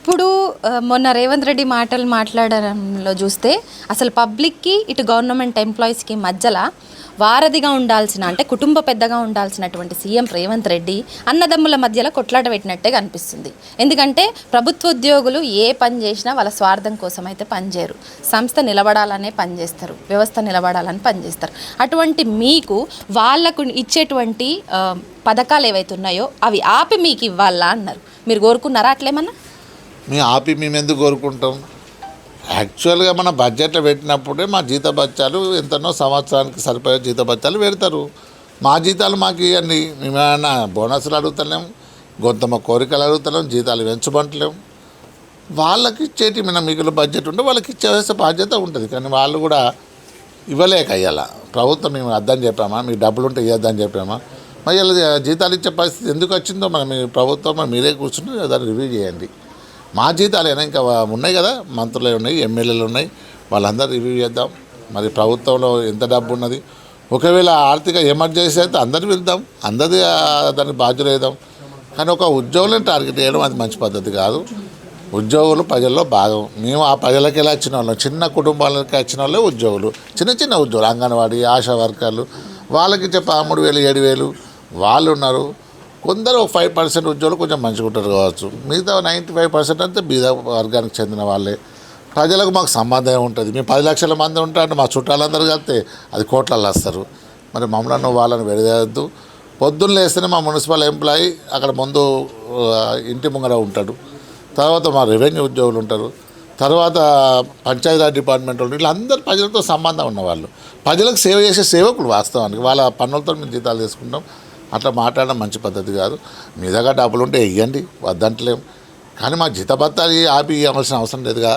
ఇప్పుడు మొన్న రేవంత్ రెడ్డి మాటలు మాట్లాడడంలో చూస్తే అసలు పబ్లిక్కి ఇటు గవర్నమెంట్ ఎంప్లాయీస్కి మధ్యలో వారధిగా ఉండాల్సిన అంటే కుటుంబ పెద్దగా ఉండాల్సినటువంటి సీఎం రేవంత్ రెడ్డి అన్నదమ్ముల మధ్యలో కొట్లాట పెట్టినట్టే కనిపిస్తుంది. ఎందుకంటే ప్రభుత్వ ఉద్యోగులు ఏ పని చేసినా వాళ్ళ స్వార్థం కోసం అయితే పనిచేయరు. సంస్థ నిలబడాలనే పనిచేస్తారు, వ్యవస్థ నిలబడాలని పనిచేస్తారు. అటువంటి మీకు వాళ్ళకు ఇచ్చేటువంటి పథకాలు ఏవైతే ఉన్నాయో అవి ఆపి మీకు ఇవ్వాలా అన్నారు. మీరు కోరుకున్నారా అట్లేమన్నా? మేము ఎందుకు కోరుకుంటాం? యాక్చువల్గా మన బడ్జెట్లో పెట్టినప్పుడే మా జీతభత్యాలు ఎంతనో సంవత్సరానికి సరిపోయే జీతభత్యాలు పెడతారు. మా జీతాలు మాకు ఇవ్వండి. మేమేమన్నా బోనస్లు అడుగుతలేం, గొంతమ్మ కోరికలు అడుగుతలేం, జీతాలు పెంచమంటలేం. వాళ్ళకి ఇచ్చేటి మన మిగులు బడ్జెట్ ఉంటే వాళ్ళకి ఇచ్చేసే బాధ్యత ఉంటుంది. కానీ వాళ్ళు కూడా ఇవ్వలేక అయ్యాల ప్రభుత్వం మేము అద్దని చెప్పామా, మీకు డబ్బులు ఉంటే ఇవ్వద్దని చెప్పామా? మరి ఇలా జీతాలు ఇచ్చే పరిస్థితి ఎందుకు వచ్చిందో మన మీ ప్రభుత్వం మీరే కూర్చుని దాన్ని రివ్యూ చేయండి. మా జీతాలైనా ఇంకా ఉన్నాయి కదా, మంత్రులు ఉన్నాయి, ఎమ్మెల్యేలు ఉన్నాయి, వాళ్ళందరూ రివ్యూ చేద్దాం. మరి ప్రభుత్వంలో ఎంత డబ్బు ఉన్నది, ఒకవేళ ఆర్థిక ఎమర్జెన్సీ అయితే అందరిని వెళ్దాం, అందరి దానికి బాధ్యులు వేద్దాం. కానీ ఒక ఉద్యోగులను టార్గెట్ చేయడం అది మంచి పద్ధతి కాదు. ఉద్యోగులు ప్రజల్లో భాగం. మేము ఆ ప్రజలకి ఎలా వచ్చిన వాళ్ళం, చిన్న కుటుంబాలకి వచ్చిన వాళ్ళే ఉద్యోగులు, చిన్న చిన్న ఉద్యోగులు, అంగన్వాడీ, ఆశా వర్కర్లు, వాళ్ళకి ఇచ్చే 13,000 7,000 వాళ్ళు ఉన్నారు. కొందరు 5% ఉద్యోగులు కొంచెం మంచిగా ఉంటారు కావచ్చు, మిగతా 95% అంతా బీద వర్గానికి చెందిన వాళ్ళే. ప్రజలకు మాకు సంబంధం ఉంటుంది. మేము 10 లక్షల మంది ఉంటారంటే మా చుట్టాలందరూ కలిస్తే అది కోట్లలో వస్తారు. మరి మమ్మల్ని వాళ్ళని విడదీయద్దు. పొద్దున్న లేస్తేనే మా మున్సిపల్ ఎంప్లాయీ అక్కడ ముందు ఇంటి ముంగర ఉంటాడు, తర్వాత మా రెవెన్యూ ఉద్యోగులు ఉంటారు, తర్వాత పంచాయతీరాజ్ డిపార్ట్మెంట్ వాళ్ళు, వీళ్ళందరూ ప్రజలతో సంబంధం ఉన్నవాళ్ళు, ప్రజలకు సేవ చేసే సేవకులు. వాస్తవానికి వాళ్ళ పన్నులతో మేము జీతాలు తీసుకుంటాం. అట్లా మాట్లాడడం మంచి పద్ధతి కాదు. మీ దగ్గర డబ్బులు ఉంటే ఇవ్వండి, వద్దంటలేం. కానీ మా జీతభత్యాలు ఆపి ఇవ్వాల్సిన అవసరం లేదుగా.